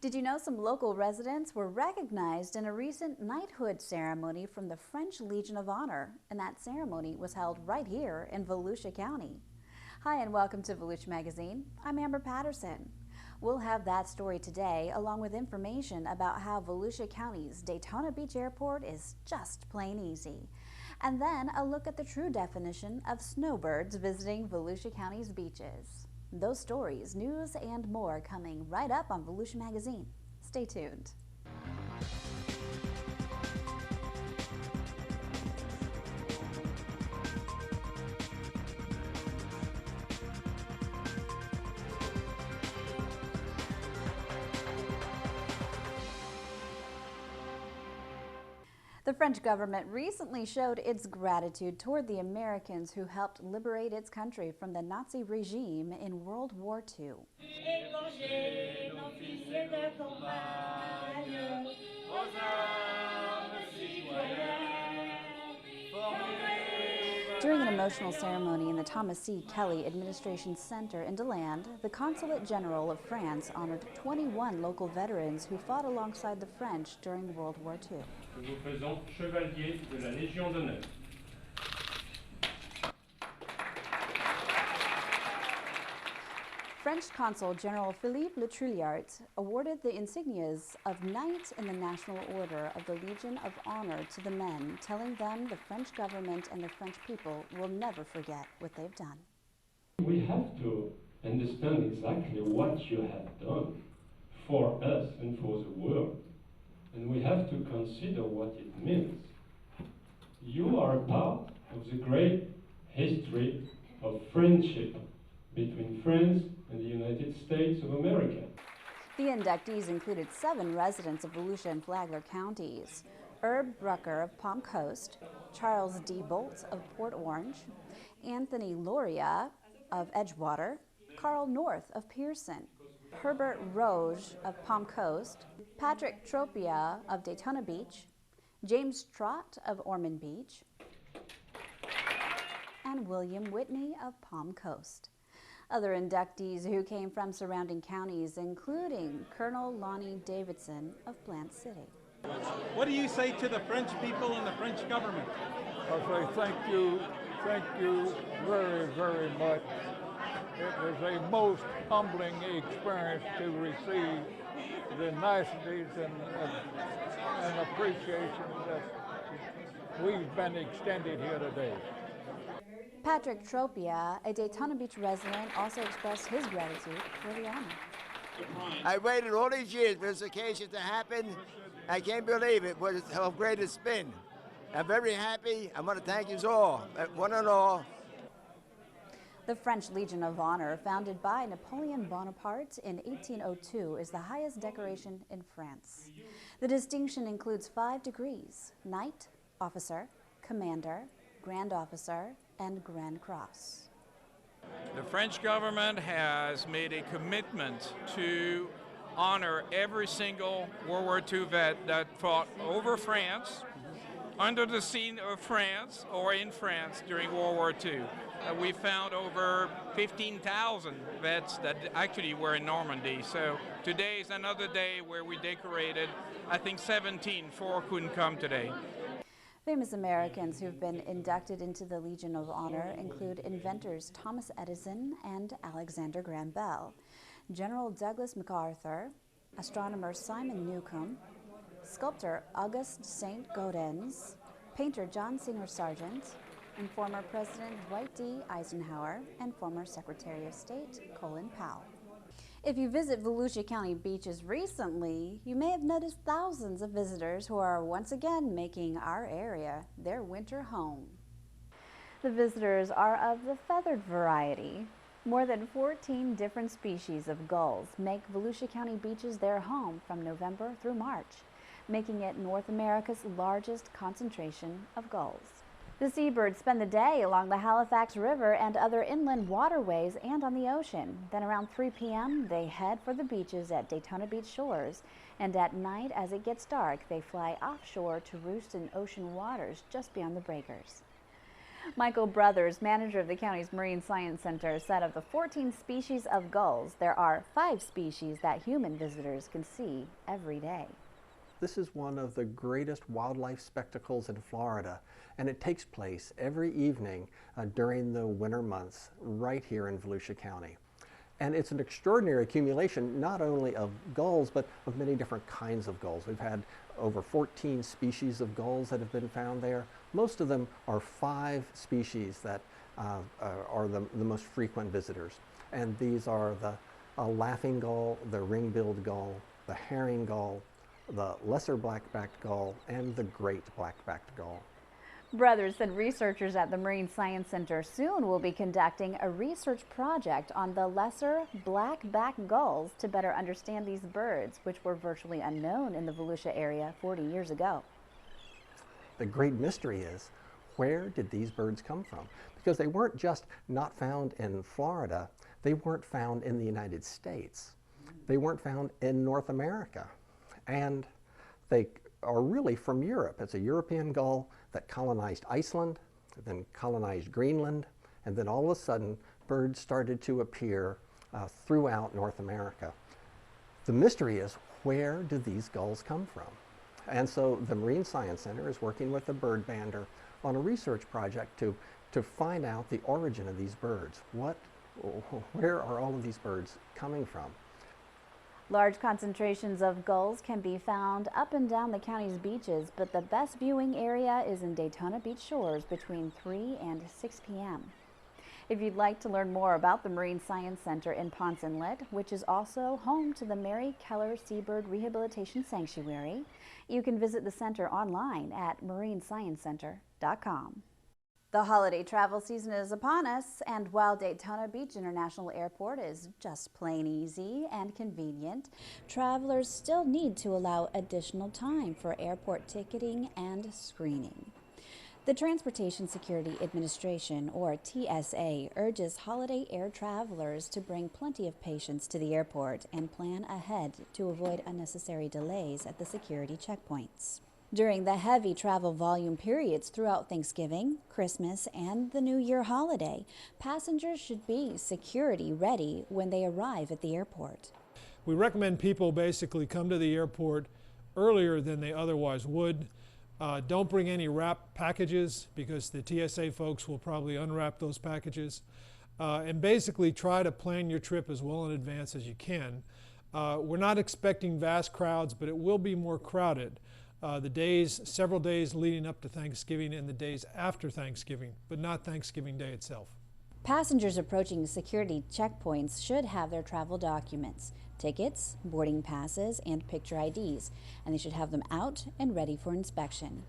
Did you know some local residents were recognized in a recent knighthood ceremony from the French Legion of Honor, and that ceremony was held right here in Volusia County. Hi and welcome to Volusia Magazine. I'm Amber Patterson. We'll have that story today along with information about how Volusia County's Daytona Beach Airport is just plain easy. And then a look at the true definition of snowbirds visiting Volusia County's beaches. Those stories, news, and more coming right up on Volusia Magazine. Stay tuned. The French government recently showed its gratitude toward the Americans who helped liberate its country from the Nazi regime in World War II. During an emotional ceremony in the Thomas C. Kelly Administration Center in DeLand, the Consulate General of France honored 21 local veterans who fought alongside the French during World War II. Je vous présente Chevalier de la Légion d'honneur. French Consul General Philippe Le Trilliart awarded the insignias of Knight in the National Order of the Legion of Honor to the men, telling them the French government and the French people will never forget what they've done. We have to understand exactly what you have done for us and for the world. And we have to consider what it means. You are a part of the great history of friendship between France and the United States of America. The inductees included 7 residents of Volusia and Flagler counties: Herb Brucker of Palm Coast, Charles D. Bolt of Port Orange, Anthony Loria of Edgewater, Carl North of Pearson, Herbert Roge of Palm Coast, Patrick Tropia of Daytona Beach, James Trott of Ormond Beach, and William Whitney of Palm Coast. Other inductees who came from surrounding counties, including Colonel Lonnie Davidson of Plant City. What do you say to the French people and the French government? I say thank you very, very much. It was a most humbling experience to receive the niceties and appreciation that we've been extended here today. Patrick Tropia, a Daytona Beach resident, also expressed his gratitude for the honor. I waited all these years for this occasion to happen. I can't believe it, how great it's been. I'm very happy. I want to thank you all, one and all. The French Legion of Honor, founded by Napoleon Bonaparte in 1802, is the highest decoration in France. The distinction includes 5 degrees: Knight, Officer, Commander, Grand Officer, and Grand Cross. The French government has made a commitment to honor every single World War II vet that fought over France, under the sea of France, or in France during World War II. We found over 15,000 vets that actually were in Normandy. So today is another day where we decorated, I think 17, 4 couldn't come today. Famous Americans who've been inducted into the Legion of Honor include inventors Thomas Edison and Alexander Graham Bell, General Douglas MacArthur, astronomer Simon Newcomb, sculptor Auguste St. Gaudens, painter John Singer Sargent, and former President Dwight D. Eisenhower and former Secretary of State Colin Powell. If you visit Volusia County beaches recently, you may have noticed thousands of visitors who are once again making our area their winter home. The visitors are of the feathered variety. More than 14 different species of gulls make Volusia County beaches their home from November through March, making it North America's largest concentration of gulls. The seabirds spend the day along the Halifax River and other inland waterways and on the ocean. Then around 3 p.m. they head for the beaches at Daytona Beach shores, and at night as it gets dark they fly offshore to roost in ocean waters just beyond the breakers. Michael Brothers, manager of the county's Marine Science Center, said of the 14 species of gulls, there are 5 species that human visitors can see every day. This is one of the greatest wildlife spectacles in Florida, and it takes place every evening during the winter months right here in Volusia County. And it's an extraordinary accumulation not only of gulls, but of many different kinds of gulls. We've had over 14 species of gulls that have been found there. Most of them are 5 species that are the most frequent visitors. And these are the laughing gull, the ring-billed gull, the herring gull, the lesser black-backed gull, and the great black-backed gull. Brothers said researchers at the Marine Science Center soon will be conducting a research project on the lesser black-backed gulls to better understand these birds, which were virtually unknown in the Volusia area 40 years ago. The great mystery is, where did these birds come from? Because they weren't just not found in Florida, they weren't found in the United States. They weren't found in North America. And they are really from Europe. It's a European gull that colonized Iceland, then colonized Greenland, and then all of a sudden birds started to appear throughout North America. The mystery is, where do these gulls come from? And so the Marine Science Center is working with the bird bander on a research project to find out the origin of these birds. Where are all of these birds coming from? Large concentrations of gulls can be found up and down the county's beaches, but the best viewing area is in Daytona Beach shores between 3 and 6 p.m. If you'd like to learn more about the Marine Science Center in Ponce Inlet, which is also home to the Mary Keller Seabird Rehabilitation Sanctuary, you can visit the center online at marinesciencecenter.com. The holiday travel season is upon us, and while Daytona Beach International Airport is just plain easy and convenient, travelers still need to allow additional time for airport ticketing and screening. The Transportation Security Administration, or TSA, urges holiday air travelers to bring plenty of patience to the airport and plan ahead to avoid unnecessary delays at the security checkpoints. During the heavy travel volume periods throughout Thanksgiving, Christmas, and the New Year holiday, passengers should be security ready when they arrive at the airport. We recommend people basically come to the airport earlier than they otherwise would. Don't bring any wrapped packages because the TSA folks will probably unwrap those packages. And basically try to plan your trip as well in advance as you can. We're not expecting vast crowds, but it will be more crowded. Several days leading up to Thanksgiving and the days after Thanksgiving, but not Thanksgiving Day itself. Passengers approaching security checkpoints should have their travel documents, tickets, boarding passes, and picture IDs, and they should have them out and ready for inspection.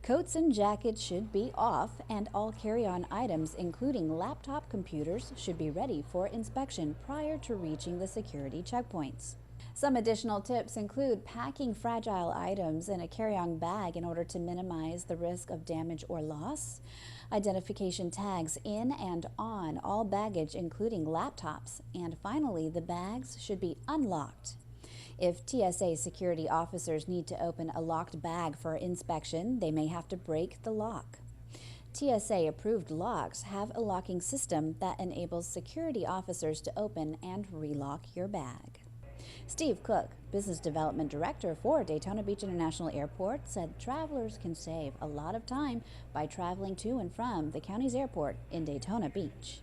Coats and jackets should be off, and all carry-on items, including laptop computers, should be ready for inspection prior to reaching the security checkpoints. Some additional tips include packing fragile items in a carry-on bag in order to minimize the risk of damage or loss, identification tags in and on all baggage including laptops, and finally the bags should be unlocked. If TSA security officers need to open a locked bag for inspection, they may have to break the lock. TSA approved locks have a locking system that enables security officers to open and relock your bag. Steve Cook, Business Development Director for Daytona Beach International Airport, said travelers can save a lot of time by traveling to and from the county's airport in Daytona Beach.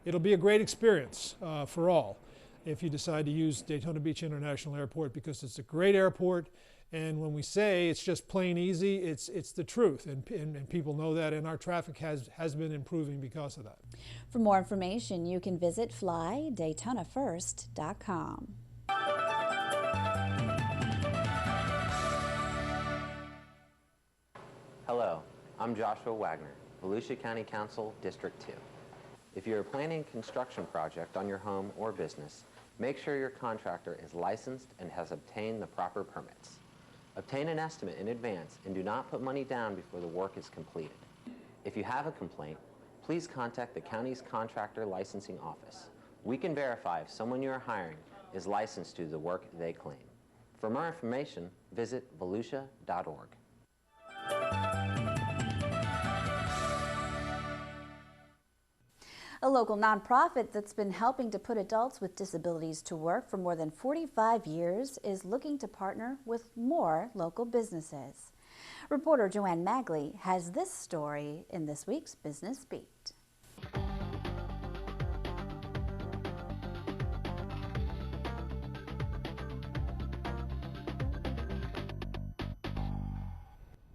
It'll be a great experience for all if you decide to use Daytona Beach International Airport because it's a great airport, and when we say it's just plain easy, it's the truth, and people know that, and our traffic has been improving because of that. For more information, you can visit flydaytonafirst.com. Hello, I'm Joshua Wagner, Volusia County Council, District 2. If you're planning a construction project on your home or business, make sure your contractor is licensed and has obtained the proper permits. Obtain an estimate in advance and do not put money down before the work is completed. If you have a complaint, please contact the county's contractor licensing office. We can verify if someone you are hiring is licensed to do the work they claim. For more information, visit volusia.org. A local nonprofit that's been helping to put adults with disabilities to work for more than 45 years is looking to partner with more local businesses. Reporter Joanne Magley has this story in this week's Business Beat.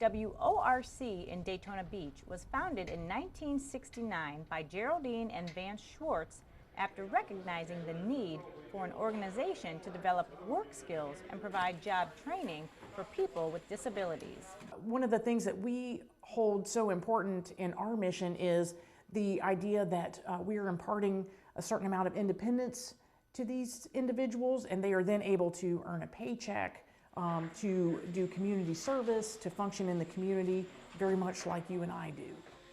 WORC in Daytona Beach was founded in 1969 by Geraldine and Vance Schwartz after recognizing the need for an organization to develop work skills and provide job training for people with disabilities. One of the things that we hold so important in our mission is the idea that we are imparting a certain amount of independence to these individuals, and they are then able to earn a paycheck, to do community service, to function in the community, very much like you and I do.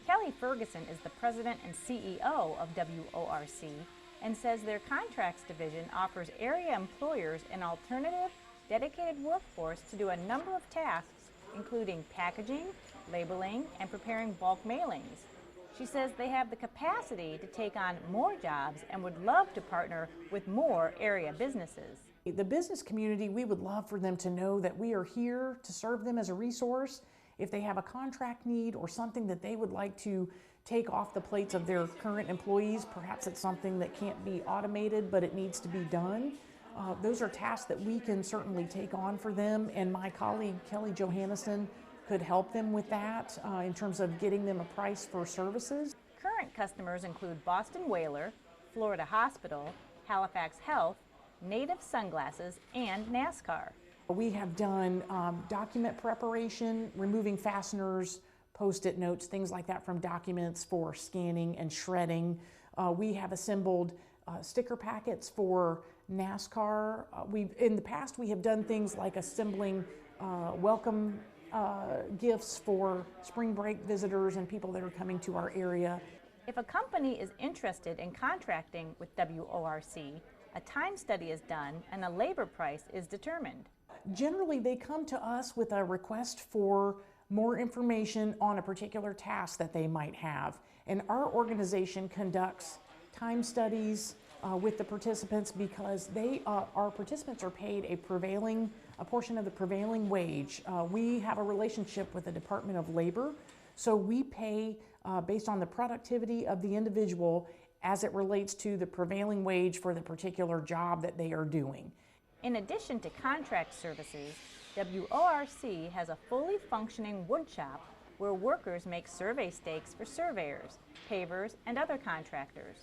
Kelly Ferguson is the president and CEO of WORC and says their contracts division offers area employers an alternative, dedicated workforce to do a number of tasks, including packaging, labeling, and preparing bulk mailings. She says they have the capacity to take on more jobs and would love to partner with more area businesses. The business community, we would love for them to know that we are here to serve them as a resource. If they have a contract need or something that they would like to take off the plates of their current employees, perhaps it's something that can't be automated, but it needs to be done. Those are tasks that we can certainly take on for them, and my colleague Kelly Johannesson could help them with that in terms of getting them a price for services. Current customers include Boston Whaler, Florida Hospital, Halifax Health, Native Sunglasses, and NASCAR. We have done document preparation, removing fasteners, Post-it notes, things like that from documents for scanning and shredding. We have assembled sticker packets for NASCAR. In the past, we have done things like assembling welcome gifts for spring break visitors and people that are coming to our area. If a company is interested in contracting with WORC, a time study is done and a labor price is determined. Generally, they come to us with a request for more information on a particular task that they might have. And our organization conducts time studies with the participants because our participants are paid a portion of the prevailing wage. We have a relationship with the Department of Labor, so we pay based on the productivity of the individual as it relates to the prevailing wage for the particular job that they are doing. In addition to contract services, WORC has a fully functioning wood shop where workers make survey stakes for surveyors, pavers, and other contractors.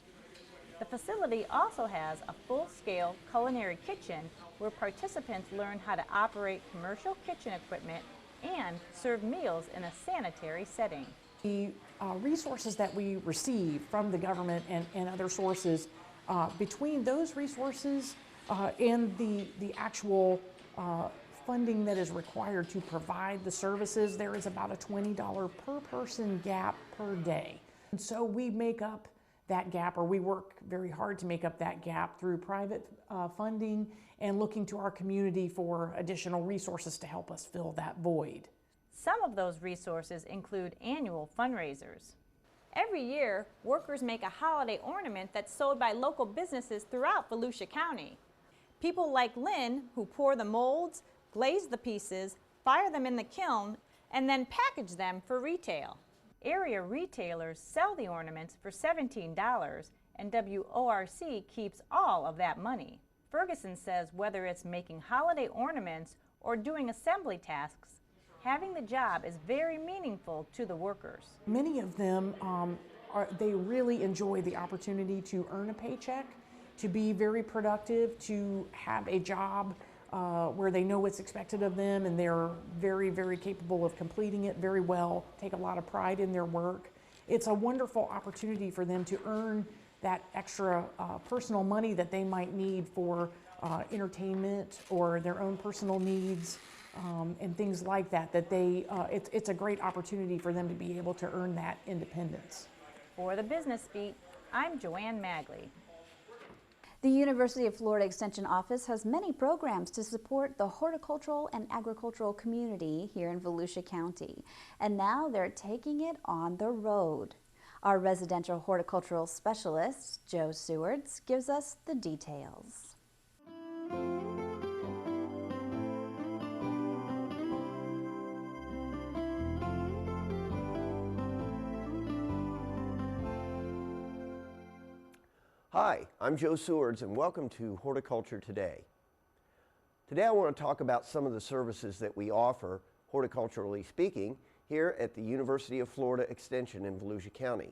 The facility also has a full-scale culinary kitchen where participants learn how to operate commercial kitchen equipment and serve meals in a sanitary setting. The resources that we receive from the government and other sources, between those resources and the actual funding that is required to provide the services, there is about a $20 per person gap per day. And so we make up that gap, or we work very hard to make up that gap through private funding and looking to our community for additional resources to help us fill that void. Some of those resources include annual fundraisers. Every year, workers make a holiday ornament that's sold by local businesses throughout Volusia County. People like Lynn, who pour the molds, glaze the pieces, fire them in the kiln, and then package them for retail. Area retailers sell the ornaments for $17, and WORC keeps all of that money. Ferguson says whether it's making holiday ornaments or doing assembly tasks, having the job is very meaningful to the workers. Many of them, they really enjoy the opportunity to earn a paycheck, to be very productive, to have a job where they know what's expected of them and they're very, very capable of completing it very well, take a lot of pride in their work. It's a wonderful opportunity for them to earn that extra personal money that they might need for entertainment or their own personal needs. And things like that, it's a great opportunity for them to be able to earn that independence. For the Business Beat, I'm Joanne Magley. The University of Florida Extension Office has many programs to support the horticultural and agricultural community here in Volusia County. And now they're taking it on the road. Our residential horticultural specialist, Joe Sewards, gives us the details. Hi, I'm Joe Sewards and welcome to Horticulture Today. Today I want to talk about some of the services that we offer, horticulturally speaking, here at the University of Florida Extension in Volusia County.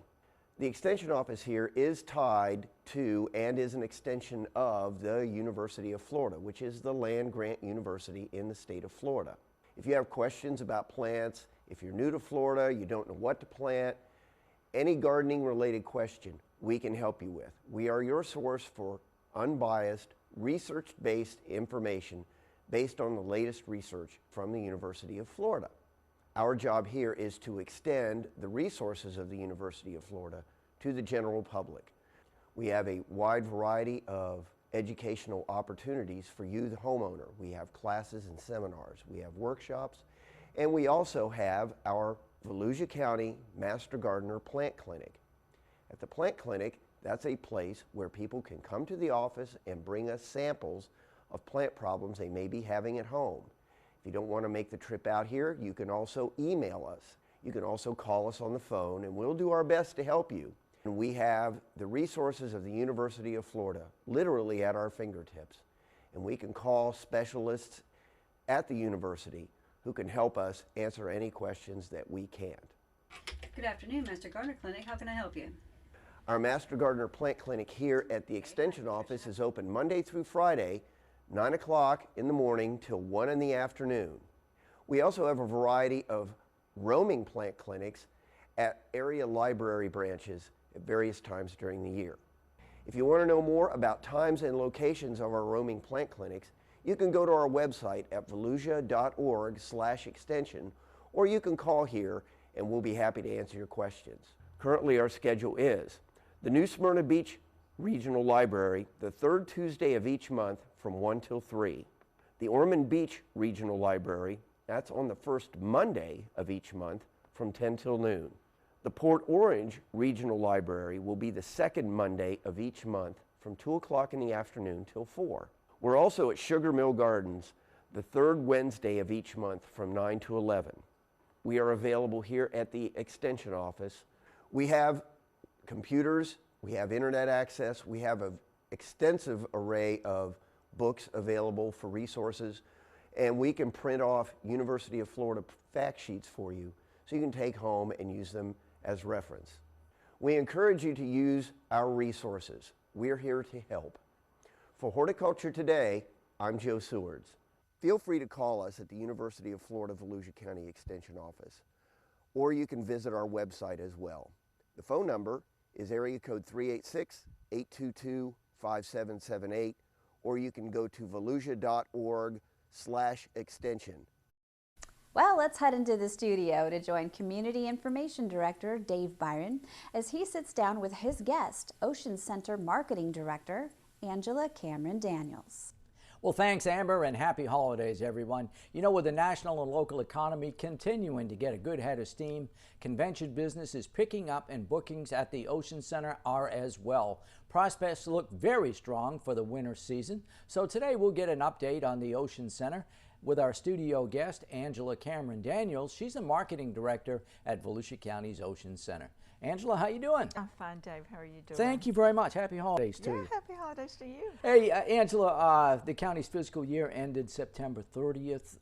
The Extension office here is tied to and is an extension of the University of Florida, which is the land-grant university in the state of Florida. If you have questions about plants, if you're new to Florida, you don't know what to plant, any gardening related question, we can help you with. We are your source for unbiased, research-based information based on the latest research from the University of Florida. Our job here is to extend the resources of the University of Florida to the general public. We have a wide variety of educational opportunities for you, the homeowner. We have classes and seminars, we have workshops, and we also have our Volusia County Master Gardener Plant Clinic. At the Plant Clinic, that's a place where people can come to the office and bring us samples of plant problems they may be having at home. If you don't want to make the trip out here, you can also email us. You can also call us on the phone and we'll do our best to help you. And we have the resources of the University of Florida literally at our fingertips. And we can call specialists at the university who can help us answer any questions that we can't. Good afternoon, Master Gardener Clinic. How can I help you? Our Master Gardener Plant Clinic here at the Extension office is open Monday through Friday, 9 o'clock in the morning till 1 in the afternoon. We also have a variety of roaming plant clinics at area library branches at various times during the year. If you want to know more about times and locations of our roaming plant clinics, you can go to our website at volusia.org/extension, or you can call here and we'll be happy to answer your questions. Currently our schedule is the New Smyrna Beach Regional Library, the third Tuesday of each month from 1 till 3. The Ormond Beach Regional Library, that's on the first Monday of each month from 10 till noon. The Port Orange Regional Library will be the second Monday of each month from 2 o'clock in the afternoon till 4. We're also at Sugar Mill Gardens, the third Wednesday of each month from 9 to 11. We are available here at the Extension office. We have computers, we have internet access, we have an extensive array of books available for resources, and we can print off University of Florida fact sheets for you so you can take home and use them as reference. We encourage you to use our resources. We're here to help. For Horticulture Today, I'm Joe Sewards. Feel free to call us at the University of Florida Volusia County Extension office, or you can visit our website as well. The phone number is area code 386-822-5778, or you can go to volusia.org/extension. Well, let's head into the studio to join Community Information Director Dave Byron as he sits down with his guest, Ocean Center Marketing Director Angela Cameron Daniels. Well, thanks, Amber, and happy holidays, everyone. You know, with the national and local economy continuing to get a good head of steam, convention business is picking up and bookings at the Ocean Center are as well. Prospects look very strong for the winter season. So today we'll get an update on the Ocean Center with our studio guest, Angela Cameron Daniels. She's a marketing director at Volusia County's Ocean Center. Angela, how you doing? I'm fine, Dave. How are you doing? Thank you very much. Happy holidays to you. Yeah, happy holidays to you. Hey, Angela, the county's fiscal year ended September 30th.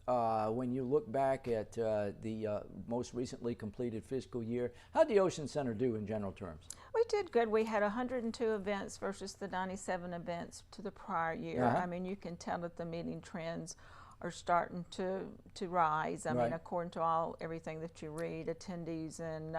When you look back at the most recently completed fiscal year, how did the Ocean Center do in general terms? We did good. We had 102 events versus the 97 events to the prior year. I mean, you can tell that the meeting trends are starting to rise. I mean, according to everything that you read, attendees and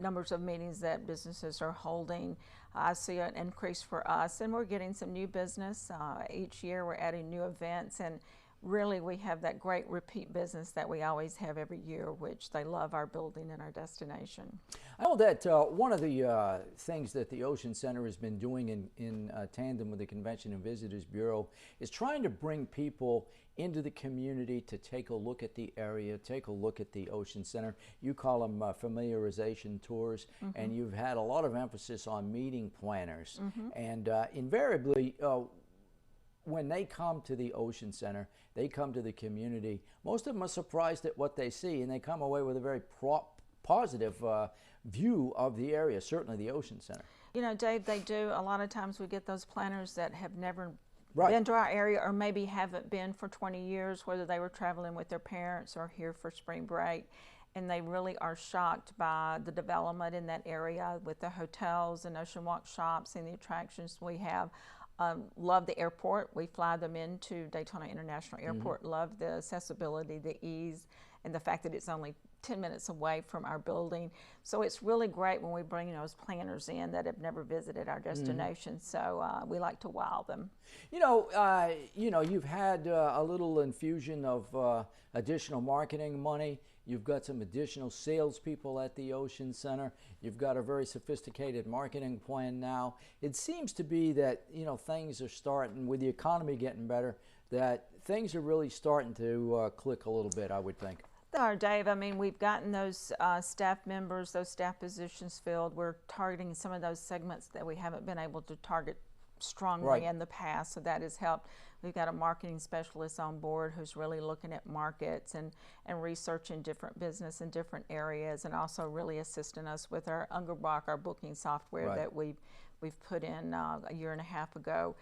numbers of meetings that businesses are holding. I see an increase for us, and we're getting some new business. Each year we're adding new events, and really we have that great repeat business that we always have every year, which they love our building and our destination. I know that one of the things that the Ocean Center has been doing in tandem with the Convention and Visitors Bureau is trying to bring people into the community to take a look at the area, take a look at the Ocean Center. You call them familiarization tours, and you've had a lot of emphasis on meeting planners. And invariably, when they come to the Ocean Center, they come to the community, most of them are surprised at what they see, and they come away with a very positive view of the area, certainly the Ocean Center. You know, Dave, they do, a lot of times we get those planners that have never been to our area, or maybe haven't been for 20 years, whether they were traveling with their parents or here for spring break, and they really are shocked by the development in that area with the hotels and Ocean Walk shops and the attractions we have. Love the airport. We fly them into Daytona International Airport. Love the accessibility, the ease, and the fact that it's only 10 minutes away from our building. So it's really great when we bring those planners in that have never visited our destination. So we like to wow them. You know, you've had a little infusion of additional marketing money. You've got some additional salespeople at the Ocean Center. You've got a very sophisticated marketing plan now. It seems to be that, you know, things are starting, with the economy getting better, that things are really starting to click a little bit, I would think. They are, Dave. I mean, we've gotten those staff members, those staff positions filled. We're targeting some of those segments that we haven't been able to target strongly in the past, so that has helped. We've got a marketing specialist on board who's really looking at markets and researching different business in different areas, and also really assisting us with our Ungerbach, our booking software that we've put in a year and a half ago.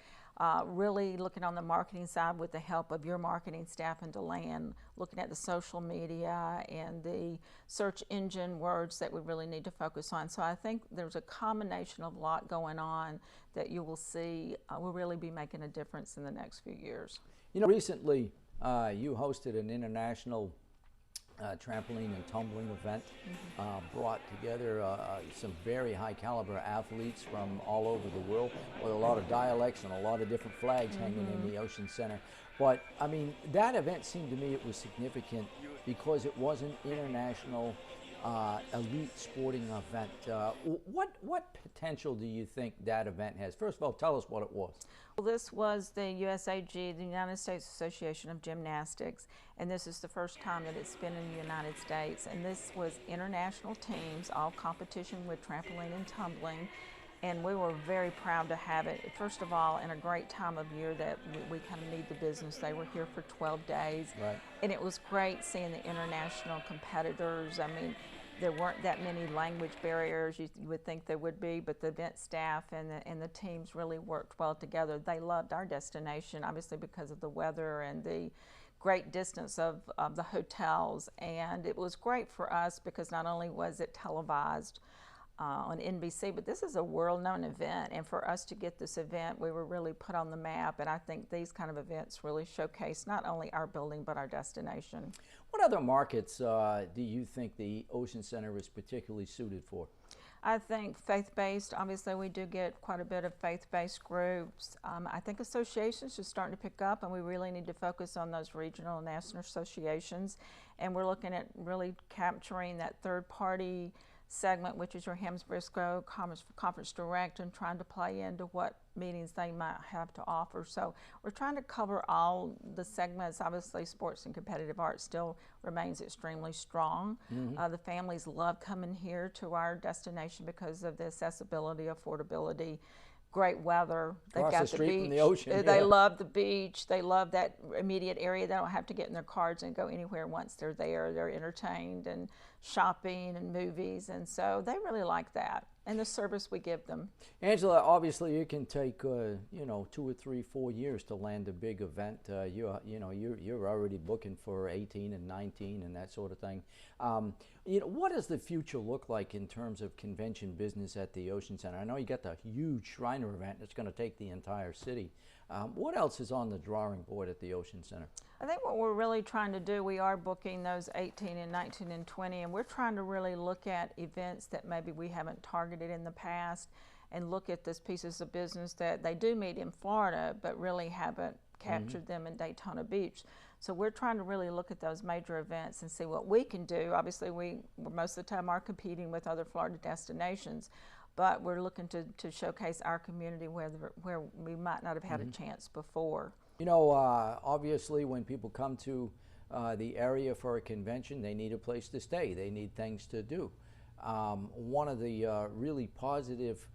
Really looking on the marketing side with the help of your marketing staff and DeLand, looking at the social media and the search engine words that we really need to focus on. So I think there's a combination of a lot going on that you will see will really be making a difference in the next few years. You know, recently you hosted an international trampoline and tumbling event, brought together some very high caliber athletes from all over the world, with a lot of dialects and a lot of different flags hanging in the Ocean Center. But I mean, that event seemed to me it was significant because it was an international elite sporting event. What potential do you think that event has? First of all, tell us what it was. Well, this was the USAG, the United States Association of Gymnastics, and this is the first time that it's been in the United States. And this was international teams, all competition with trampoline and tumbling, and we were very proud to have it. First of all, in a great time of year that we kind of need the business. They were here for 12 days, and it was great seeing the international competitors. I mean, there weren't that many language barriers you would think there would be, but the event staff and the teams really worked well together. They loved our destination, obviously because of the weather and the great distance of the hotels. And it was great for us because not only was it televised on NBC, but this is a world-known event, and for us to get this event, we were really put on the map, and I think these kind of events really showcase not only our building, but our destination. What other markets do you think the Ocean Center is particularly suited for? I think faith-based, obviously we do get quite a bit of faith-based groups. I think associations are starting to pick up, and we really need to focus on those regional and national associations, and we're looking at really capturing that third-party segment, which is your Hams-Briscoe Conference Direct, and trying to play into what meetings they might have to offer. So we're trying to cover all the segments. Obviously, sports and competitive arts still remains extremely strong. The families love coming here to our destination because of the accessibility, affordability, great weather. They've got the beach. From the ocean. They love the beach. They love that immediate area. They don't have to get in their cars and go anywhere once they're there. They're entertained and shopping and movies, and so they really like that and the service we give them. Angela, obviously it can take you know, 2 or 3, 4 years to land a big event. You're already booking for 18 and 19 and that sort of thing. You know, what does the future look like in terms of convention business at the Ocean Center? I know you got the huge Shriner event that's going to take the entire city. What else is on the drawing board at the Ocean Center? I think what we're really trying to do, we are booking those 18 and 19 and 20, and we're trying to really look at events that maybe we haven't targeted in the past and look at those pieces of business that they do meet in Florida but really haven't captured them in Daytona Beach. So we're trying to really look at those major events and see what we can do. Obviously, we most of the time are competing with other Florida destinations, but we're looking to showcase our community where we might not have had a chance before. You know, obviously when people come to the area for a convention, they need a place to stay. They need things to do. One of the really positive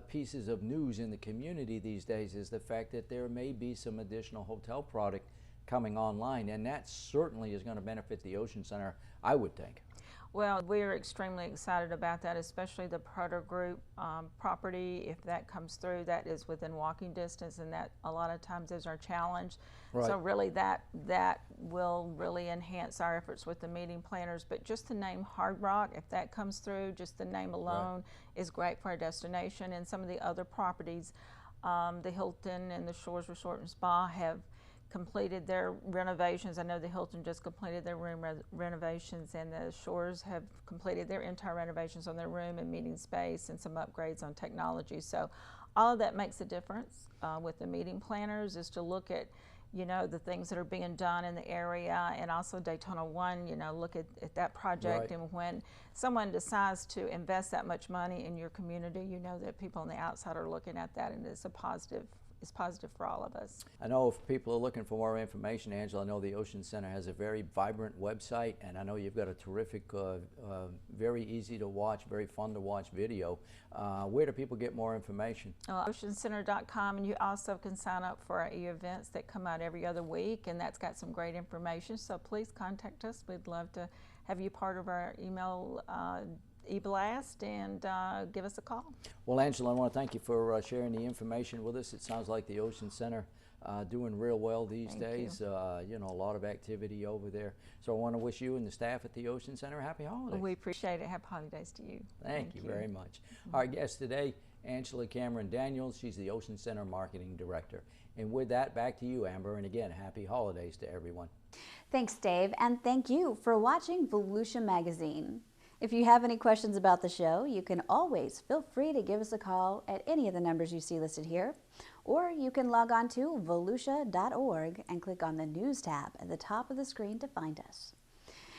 pieces of news in the community these days is the fact that there may be some additional hotel product coming online, and that certainly is going to benefit the Ocean Center, I would think. Well, we're extremely excited about that, especially the Proto Group property. If that comes through, that is within walking distance, and that a lot of times is our challenge. Right. So really that will really enhance our efforts with the meeting planners. But just the name Hard Rock, if that comes through, just the name alone is great for our destination. And some of the other properties, the Hilton and the Shores Resort and Spa have completed their renovations. I know the Hilton just completed their room renovations, and the Shores have completed their entire renovations on their room and meeting space and some upgrades on technology. So all of that makes a difference with the meeting planners, is to look at, you know, the things that are being done in the area, and also Daytona One, you know, look at that project. And when someone decides to invest that much money in your community, you know that people on the outside are looking at that, and it's positive for all of us. I know if people are looking for more information, Angela, I know the Ocean Center has a very vibrant website, and I know you've got a terrific, very easy to watch, very fun to watch video. Where do people get more information? Oceancenter.com, and you also can sign up for our e-events that come out every other week, and that's got some great information. So please contact us. We'd love to have you part of our email e-blast, and give us a call. Well, Angela, I want to thank you for sharing the information with us. It sounds like the Ocean Center doing real well these days. You know, a lot of activity over there. So I want to wish you and the staff at the Ocean Center happy holidays. We appreciate it. Happy holidays to you. Thank you very much. Our guest today, Angela Cameron Daniels. She's the Ocean Center Marketing Director. And with that, back to you, Amber. And again, happy holidays to everyone. Thanks, Dave, and thank you for watching Volusia Magazine. If you have any questions about the show, you can always feel free to give us a call at any of the numbers you see listed here, or you can log on to volusia.org and click on the News tab at the top of the screen to find us.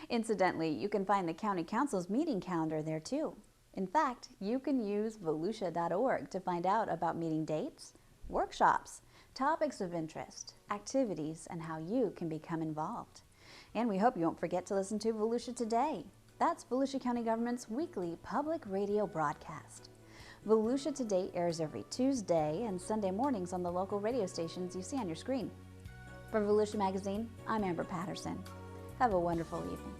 Incidentally, you can find the County Council's meeting calendar there too. In fact, you can use volusia.org to find out about meeting dates, workshops, topics of interest, activities, and how you can become involved. And we hope you won't forget to listen to Volusia Today. That's Volusia County Government's weekly public radio broadcast. Volusia Today airs every Tuesday and Sunday mornings on the local radio stations you see on your screen. For Volusia Magazine, I'm Amber Patterson. Have a wonderful evening.